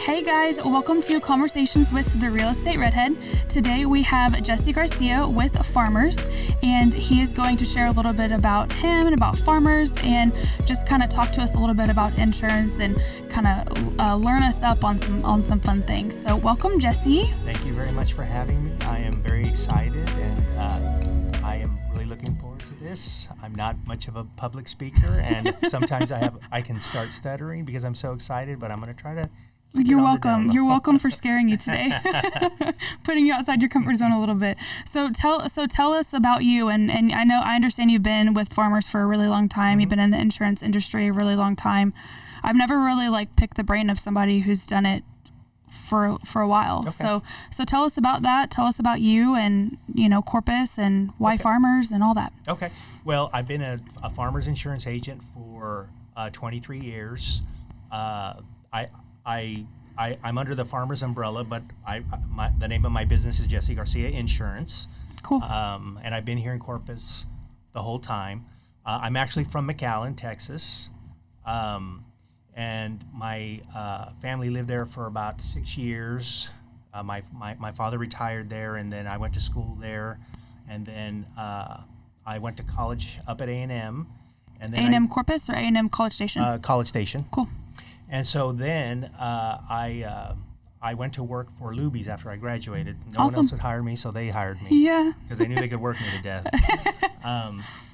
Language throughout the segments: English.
Hey guys, welcome to Conversations with the Real Estate Redhead. Today we have Jesse Garcia with Farmers, and he is going to share a little bit about him and about farmers and just kind of talk to us a little bit about insurance and kind of learn us up on some fun things. So welcome, Jesse. Thank you very much for having me. I am very excited and I am really looking forward to this. I'm not much of a public speaker and sometimes I can start stuttering because I'm so excited, but I'm going to try to. You're welcome. You're welcome for scaring you today, putting you outside your comfort zone a little bit. So tell us about you. And I understand you've been with Farmers for a really long time. Mm-hmm. You've been in the insurance industry a really long time. I've never really picked the brain of somebody who's done it for a while. Okay. So tell us about that. Tell us about you and, Corpus and why Farmers and all that. Okay. Well, I've been a Farmers insurance agent for 23 years. I'm under the Farmers umbrella, but the name of my business is Jesse Garcia Insurance. Cool. And I've been here in Corpus the whole time. I'm actually from McAllen, Texas. And my family lived there for about 6 years. My father retired there, and then I went to school there. And then I went to college up at A&M. And then A&M Corpus or A&M College Station? College Station. Cool. And so then I went to work for Luby's after I graduated. No Awesome. one else would hire me, so they hired me. Yeah. Because they knew they could work me to death.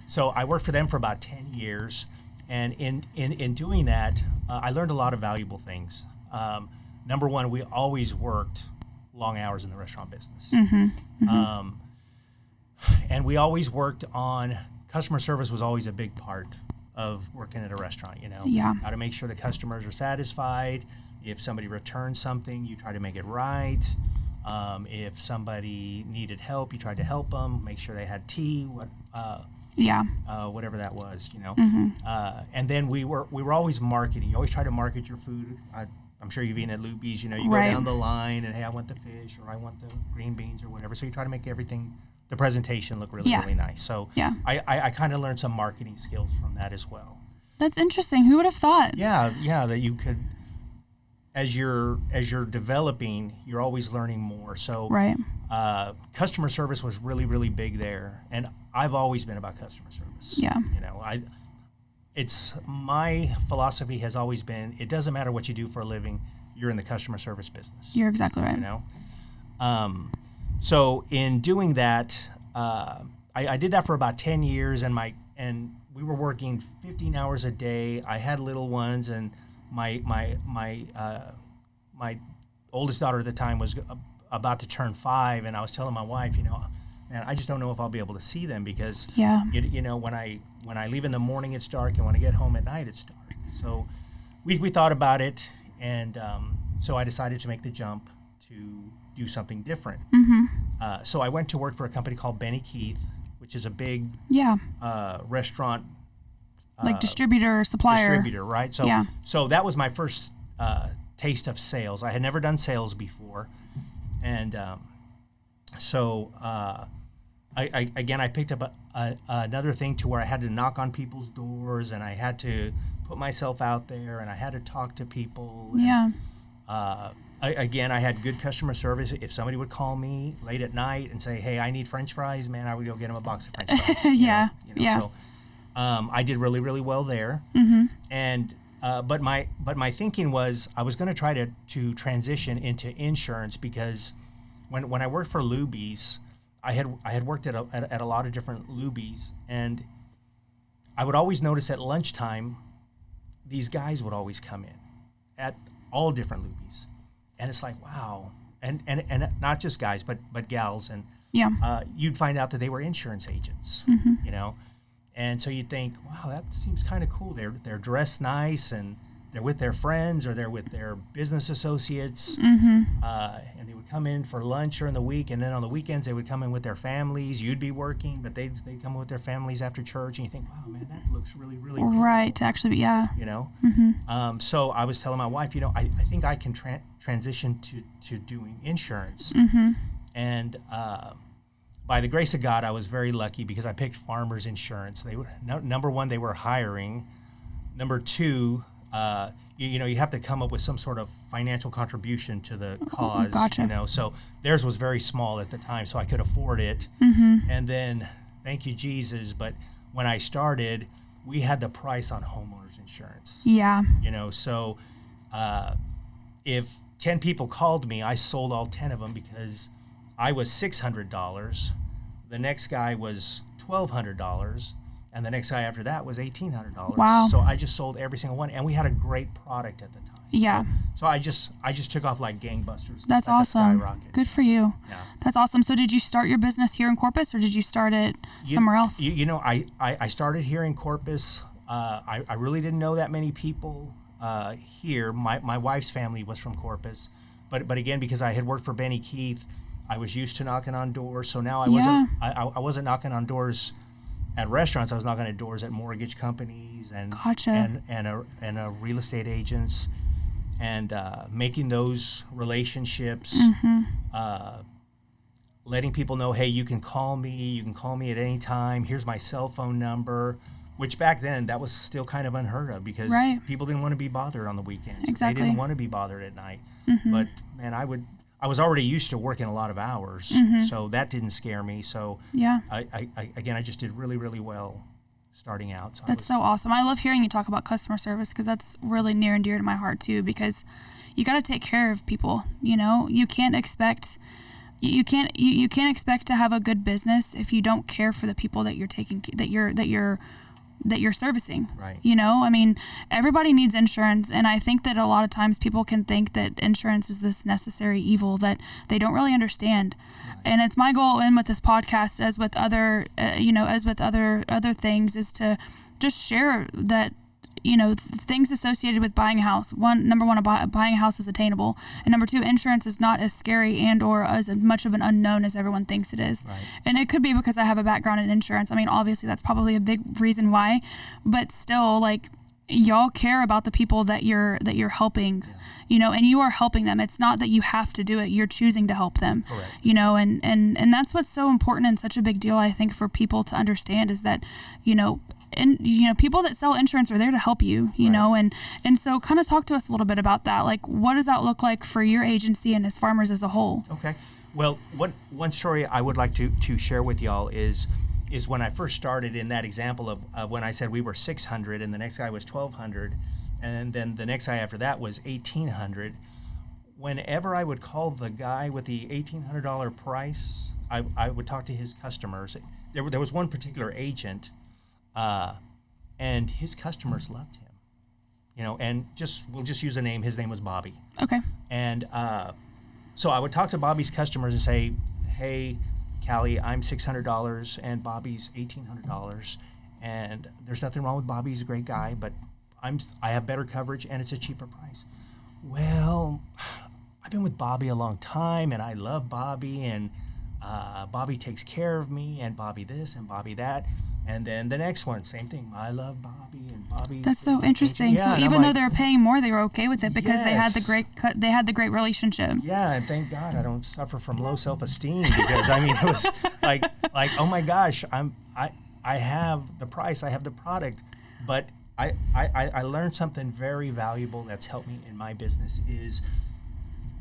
So I worked for them for about 10 years. And in doing that, I learned a lot of valuable things. Number one, we always worked long hours in the restaurant business. Mm-hmm. Mm-hmm. And we always worked on, customer service was always a big part of working at a restaurant, Yeah. How to make sure the customers are satisfied. If somebody returns something, you try to make it right. If somebody needed help, you tried to help them, make sure they had tea, whatever that was, Mm-hmm. And then we were always marketing. You always try to market your food. I'm sure you've eaten at Luby's, you Right. go down the line and, hey, I want the fish or I want the green beans or whatever. So you try to make everything, the presentation look really, really nice. So yeah. I kind of learned some marketing skills from that as well. That's interesting. Who would have thought? Yeah, that you could, as you're developing, you're always learning more. So right. Customer service was really, really big there, and I've always been about customer service. Yeah. It's my philosophy has always been, it doesn't matter what you do for a living, you're in the customer service business. You're exactly right. So in doing that, I did that for about 10 years, and we were working 15 hours a day. I had little ones, and my oldest daughter at the time was about to turn 5, and I was telling my wife, man, I just don't know if I'll be able to see them because, when I leave in the morning, it's dark, and when I get home at night, it's dark. So we thought about it, and so I decided to make the jump to do something different. Mm-hmm. So I went to work for a company called Benny Keith, which is a big restaurant distributor, supplier. Distributor, right? So that was my first taste of sales. I had never done sales before, and I picked up another thing to where I had to knock on people's doors, and I had to put myself out there, and I had to talk to people. Yeah. I had good customer service. If somebody would call me late at night and say, "Hey, I need French fries," man, I would go get them a box of French fries. Yeah. So I did really, really well there. Mm-hmm. And but my thinking was I was going to try to transition into insurance because when I worked for Luby's, I had worked at a lot of different Luby's, and I would always notice at lunchtime these guys would always come in at all different Luby's. And it's like, wow. And not just guys, but gals. And you'd find out that they were insurance agents, mm-hmm. And so you'd think, wow, that seems kind of cool. They're dressed nice, and they're with their friends or they're with their business associates. Mm-hmm. And they would come in for lunch during the week, and then on the weekends they would come in with their families. You'd be working, but they'd come in with their families after church, and you think, wow, man, that looks really, really cool. Right, to actually be, yeah. Mm-hmm. So I was telling my wife, I think I can transition to doing insurance. Mm-hmm. And by the grace of God, I was very lucky because I picked Farmers Insurance. They were number one, they were hiring. Number two, you have to come up with some sort of financial contribution to the cause. Gotcha. So theirs was very small at the time, so I could afford it. And then, thank you, Jesus, but when I started, we had the price on homeowners insurance. Yeah. So if 10 people called me, I sold all 10 of them because I was $600. The next guy was $1,200. And the next guy after that was $1,800. Wow. So I just sold every single one, and we had a great product at the time. Yeah. So I just took off like gangbusters. That's like awesome. A skyrocket. Good for you. Yeah. That's awesome. So did you start your business here in Corpus, or did you start it somewhere else? I started here in Corpus. I really didn't know that many people here. My wife's family was from Corpus, but again, because I had worked for Benny Keith, I was used to knocking on doors. So now I wasn't knocking on doors at restaurants. I was knocking at doors at mortgage companies and Gotcha. and real estate agents, and making those relationships, letting people know, hey, you can call me at any time. Here's my cell phone number, which back then that was still kind of unheard of because people didn't want to be bothered on the weekends. Exactly. They didn't want to be bothered at night. But man, I was already used to working a lot of hours, so that didn't scare me. So Yeah. I just did really, really well starting out. So That's so awesome. I love hearing you talk about customer service because that's really near and dear to my heart too, because you got to take care of people. You can't expect you can't expect to have a good business if you don't care for the people that you're servicing. Right. I mean, everybody needs insurance, and I think that a lot of times people can think that insurance is this necessary evil that they don't really understand. Right. And it's my goal, and with this podcast, as with other, other things, is to just share that, things associated with buying a house. Number one, buying a house is attainable, and number two, insurance is not as scary and or as much of an unknown as everyone thinks it is. Right. And it could be because I have a background in insurance. I mean, obviously that's probably a big reason why, but still, like, y'all care about the people that you're helping, and you are helping them. It's not that you have to do it; you're choosing to help them. Correct. And that's what's so important and such a big deal, I think, for people to understand is that, people that sell insurance are there to help you, and so kind of talk to us a little bit about that. Like, what does that look like for your agency and as farmers as a whole? Okay. Well, one story I would like to share with y'all is when I first started in that example of when I said we were 600 and the next guy was 1,200, and then the next guy after that was 1,800. Whenever I would call the guy with the $1,800 price, I would talk to his customers. There was one particular agent, and his customers loved him, and we'll just use a name. His name was Bobby. Okay. And so I would talk to Bobby's customers and say, hey, Callie, I'm $600 and Bobby's $1,800, and there's nothing wrong with Bobby. He's a great guy, but I have better coverage and it's a cheaper price. Well, I've been with Bobby a long time and I love Bobby, and Bobby takes care of me, and Bobby this and Bobby that. And then the next one, same thing. I love Bobby, and Bobby. That's so interesting. Yeah, so even though they're paying more, they were okay with it because they had the great relationship. Yeah, and thank God I don't suffer from low self-esteem because it was like oh my gosh, I have the price, I have the product, but I learned something very valuable that's helped me in my business.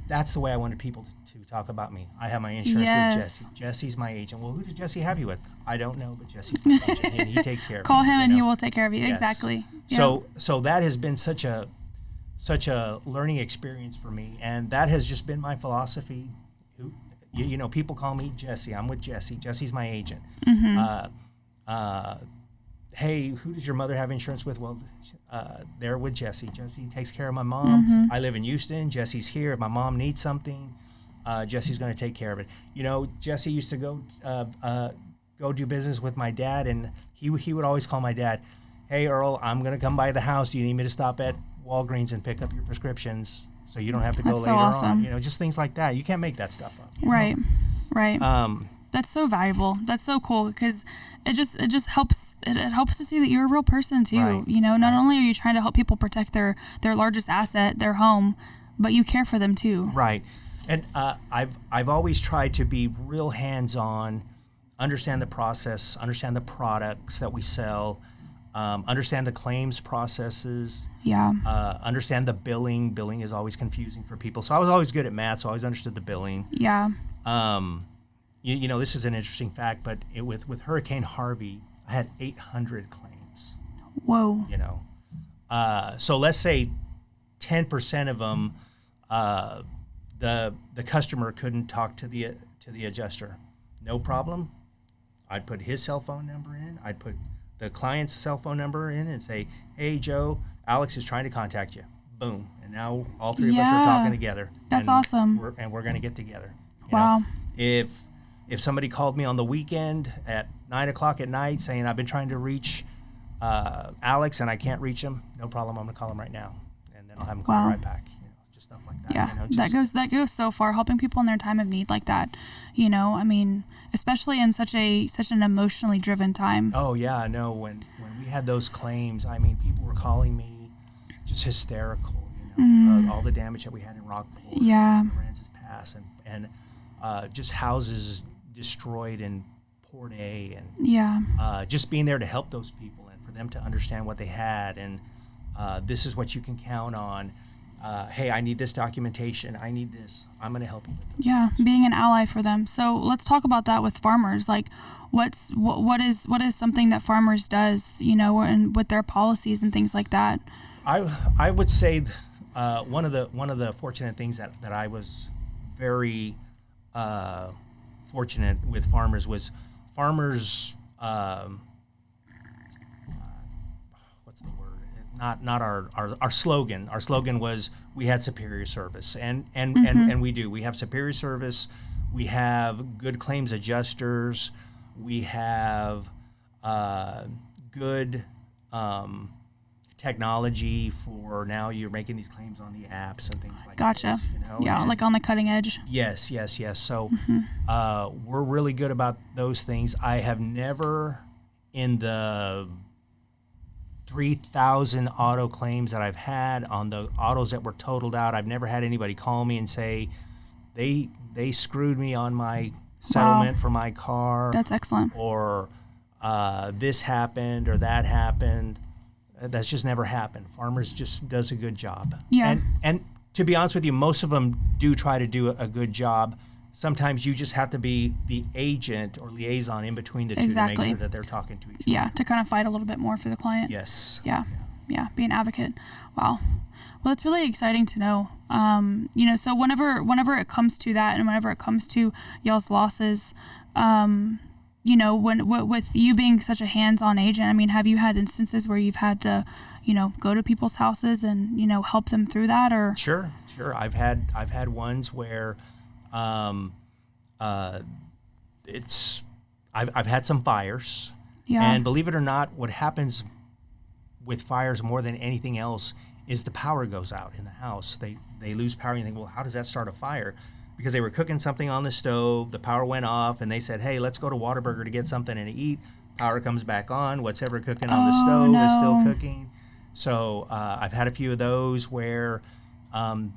That's the way I wanted people to talk about me. I have my insurance with Jesse. Jesse's my agent. Well, who does Jesse have you with? I don't know, but Jesse's my agent, and he takes care of me. Call him and he will take care of you. Yes. Exactly. Yeah. So that has been such a learning experience for me, and that has just been my philosophy. People call me Jesse. I'm with Jesse. Jesse's my agent. Hey, who does your mother have insurance with? Well, they're with Jesse. Jesse takes care of my mom. I live in Houston. Jesse's here. If my mom needs something, Jesse's going to take care of it. Jesse used to go do business with my dad, and he would always call my dad, hey, Earl, I'm going to come by the house. Do you need me to stop at Walgreens and pick up your prescriptions so you don't have to go later on? Just things like that. You can't make that stuff up. Right. That's so valuable. That's so cool because it just helps. It helps to see that you're a real person too. Right. Not only are you trying to help people protect their largest asset, their home, but you care for them too. Right. And I've always tried to be real hands-on, understand the process, understand the products that we sell, understand the claims processes. Yeah. Understand the billing. Billing is always confusing for people. So I was always good at math, so I always understood the billing. Yeah. You know, this is an interesting fact, but with Hurricane Harvey, I had 800 claims. Whoa. You know, so let's say 10% of them, the customer couldn't talk to the adjuster. No problem. I'd put his cell phone number in. I'd put the client's cell phone number in and say, "Hey, Joe, Alex is trying to contact you." Boom. And now all three of us are talking together. That's awesome. We're going to get together. Wow. You know, if somebody called me on the weekend at 9:00 at night saying, "I've been trying to reach Alex and I can't reach him," no problem. I'm going to call him right now, and then I'll have him call me right back. You know, just stuff like that. Yeah, you know, that goes so far, helping people in their time of need like that. You know, I mean, especially in such an emotionally driven time. Oh yeah, I know. When we had those claims, I mean, people were calling me just hysterical. You know, all the damage that we had in Rockport, Aransas Pass, and just houses destroyed in Port A, and just being there to help those people and for them to understand what they had, and this is what you can count on. Hey, I need this documentation. I need this. I'm going to help you with this. Being an ally for them. So let's talk about that with farmers. Like, what is something that farmers does, you know, and with their policies and things like that? I would say one of the fortunate things that I was very fortunate with farmers was farmers. What's the word? Not our slogan. Our slogan was we had superior service, and we do. We have superior service. We have good claims adjusters. We have good technology for now. You're making these claims on the apps and things like that. Gotcha. You know? Yeah, like on the cutting edge. Yes. So we're really good about those things. I have never, in the 3,000 auto claims that I've had on the autos that were totaled out, I've never had anybody call me and say they screwed me on my settlement for my car. That's excellent. Or this happened or that happened. That's just never happened. Farmers just does a good job. Yeah. And to be honest with you, most of them do try to do a good job. Sometimes you just have to be the agent or liaison in between the two to make sure that they're talking to each other. Yeah, to kind of fight a little bit more for the client. Yes. Yeah, be an advocate. Wow. Well, it's really exciting to know. You know, so whenever it comes to that, and whenever it comes to y'all's losses, you know, with you being such a hands-on agent, I mean, have you had instances where you've had to, you know, go to people's houses and, you know, help them through that, or? Sure. I've had ones where, I've had some fires, and believe it or not, what happens with fires more than anything else is the power goes out in the house. They lose power, and you think, well, how does that start a fire? Because they were cooking something on the stove, the power went off, and they said, hey, let's go to Whataburger to get something and eat. Power comes back on. What's ever cooking on the stove is still cooking. So I've had a few of those where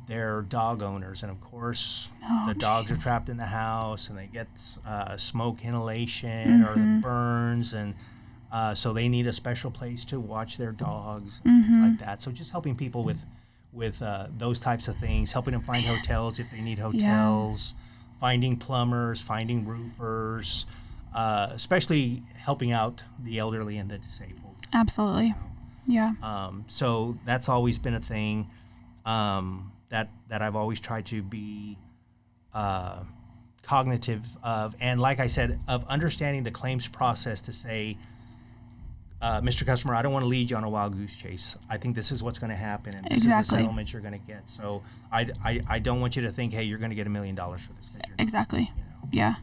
they're dog owners, and of course the dogs are trapped in the house, and they get smoke inhalation or the burns, and so they need a special place to watch their dogs and things like that. So just helping people with those types of things, helping them find hotels if they need hotels, finding plumbers, finding roofers, especially helping out the elderly and the disabled. Absolutely. Yeah. So that's always been a thing that I've always tried to be cognitive of, and like I said, of understanding the claims process to say, Mr. Customer, I don't want to lead you on a wild goose chase. I think this is what's going to happen, and this is the settlement you're going to get. So I don't want you to think, hey, you're going to get $1 million for this. Exactly. You know. Yeah.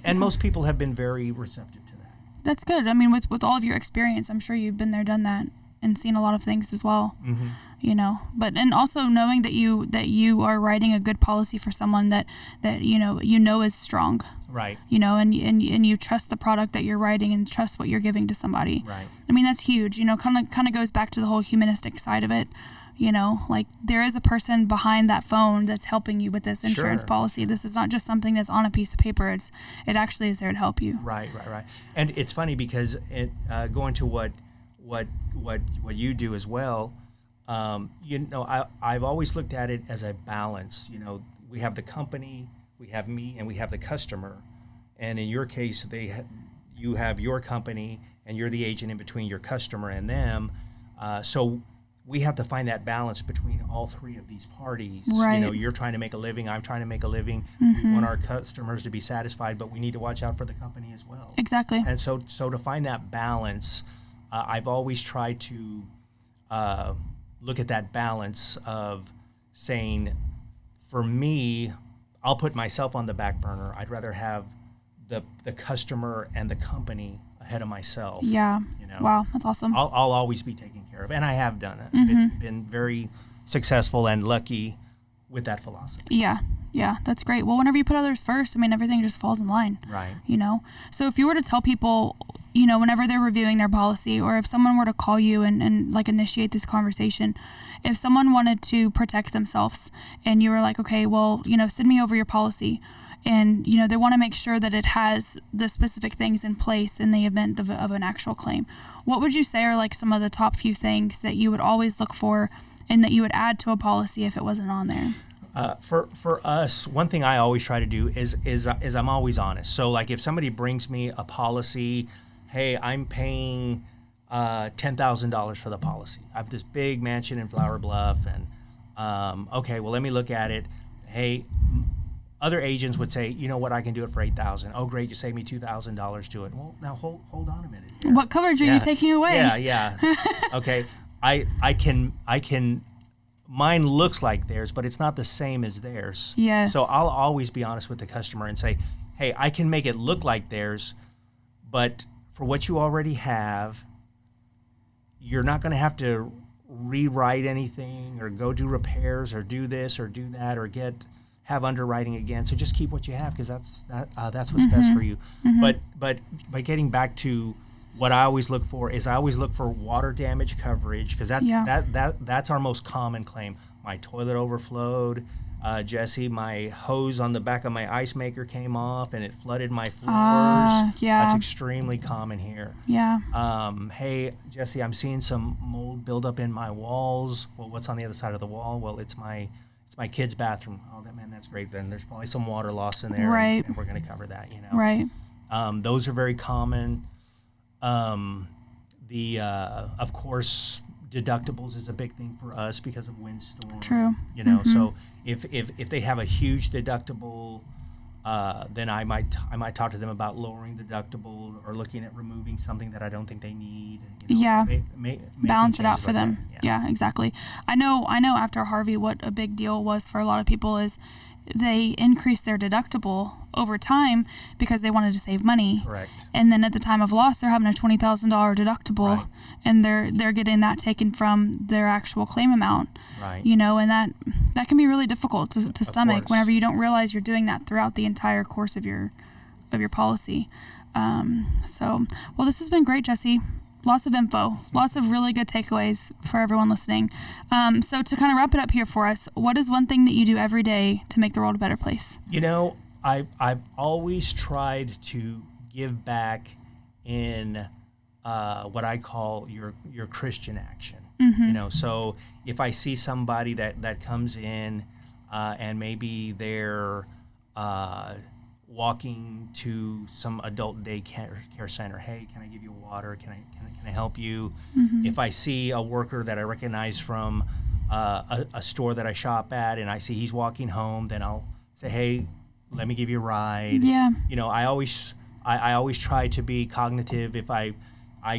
And most people have been very receptive to that. That's good. I mean, with all of your experience, I'm sure you've been there, done that, and seen a lot of things as well. Mm-hmm. You know, and also knowing that you are writing a good policy for someone that you know is strong. Right. You know, and you trust the product that you're writing and trust what you're giving to somebody. Right. I mean, that's huge. You know, kind of goes back to the whole humanistic side of it. You know, like there is a person behind that phone that's helping you with this insurance policy. This is not just something that's on a piece of paper. It actually is there to help you. Right. And it's funny because going to what what you do as well. I've always looked at it as a balance. We have the company, we have me, and we have the customer. And in your case, you have your company, and you're the agent in between your customer and them. So we have to find that balance between all three of these parties. Right. You're trying to make a living, I'm trying to make a living. Mm-hmm. We want our customers to be satisfied, but we need to watch out for the company as well. Exactly. And so to find that balance, I've always tried to look at that balance of saying, for me, I'll put myself on the back burner. I'd rather have the customer and the company ahead of myself. Yeah. Wow, that's awesome. I'll always be taken care of, and I have done it. Mm-hmm. Been very successful and lucky with that philosophy. Yeah, that's great. Well, whenever you put others first, everything just falls in line. Right. So if you were to tell people, whenever they're reviewing their policy, or if someone were to call you and like initiate this conversation, if someone wanted to protect themselves and you were like, okay, well, send me over your policy, and they want to make sure that it has the specific things in place in the event of an actual claim, what would you say are like some of the top few things that you would always look for and that you would add to a policy if it wasn't on there? For us, one thing I always try to do is I'm always honest. So like if somebody brings me a policy, hey, I'm paying $10,000 for the policy. I have this big mansion in Flower Bluff, and okay, well, let me look at it. Hey, other agents would say, you know what, I can do it for $8,000. Oh, great, you saved me $2,000 to it. Well, now hold on a minute here. What coverage are you taking away? Yeah. Okay, I can. Mine looks like theirs, but it's not the same as theirs. Yes. So I'll always be honest with the customer and say, hey, I can make it look like theirs, but for what you already have, you're not going to have to rewrite anything or go do repairs or do this or do that or have underwriting again. So just keep what you have, because that's what's best for you. Mm-hmm. But getting back to what I always look for is I always look for water damage coverage, because that's our most common claim. My toilet overflowed. Jesse, my hose on the back of my ice maker came off and it flooded my floors. That's extremely common here. Yeah. Hey, Jesse, I'm seeing some mold buildup in my walls. Well, what's on the other side of the wall? Well, it's my kid's bathroom. Oh, that's great. Then there's probably some water loss in there. Right. And we're going to cover that, Right. Those are very common. Of course, deductibles is a big thing for us because of windstorm. True. So if they have a huge deductible, then I might talk to them about lowering the deductible or looking at removing something that I don't think they need. Balance it out for them. Yeah, exactly. I know after Harvey, what a big deal was for a lot of people is they increased their deductible over time because they wanted to save money. Correct. And then at the time of loss, they're having a $20,000 deductible, right. and they're getting that taken from their actual claim amount. Right. And that can be really difficult to stomach whenever you don't realize you're doing that throughout the entire course of your policy. Well, this has been great, Jesse. Lots of info, lots of really good takeaways for everyone listening. So to kind of wrap it up here for us, what is one thing that you do every day to make the world a better place? I've always tried to give back in what I call your Christian action. Mm-hmm. So if I see somebody that comes in and maybe they're walking to some adult day care center, hey, can I give you water? Can I help you? Mm-hmm. If I see a worker that I recognize from a store that I shop at and I see he's walking home, then I'll say, hey, let me give you a ride. Yeah. I always try to be cognitive. If I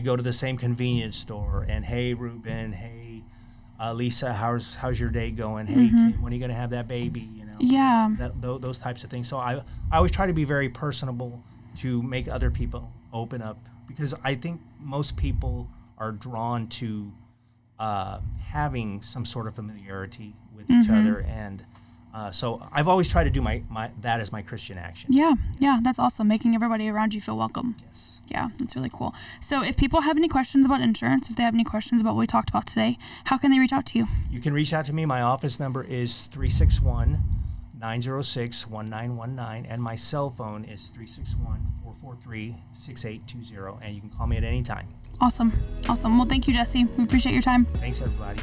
go to the same convenience store and, hey, Ruben, hey, Lisa, how's your day going? Hey, mm-hmm. Kim, when are you going to have that baby? Yeah. Those types of things. So I always try to be very personable to make other people open up, because I think most people are drawn to having some sort of familiarity with mm-hmm. each other, and so I've always tried to do my that as my Christian action. Yeah, that's awesome. Making everybody around you feel welcome. Yes. Yeah, that's really cool. So if people have any questions about insurance, if they have any questions about what we talked about today, how can they reach out to you? You can reach out to me. My office number is 361-906-1919, and my cell phone is 361-443-6820, and you can call me at any time. Awesome. Well, thank you, Jesse. We appreciate your time. Thanks, everybody.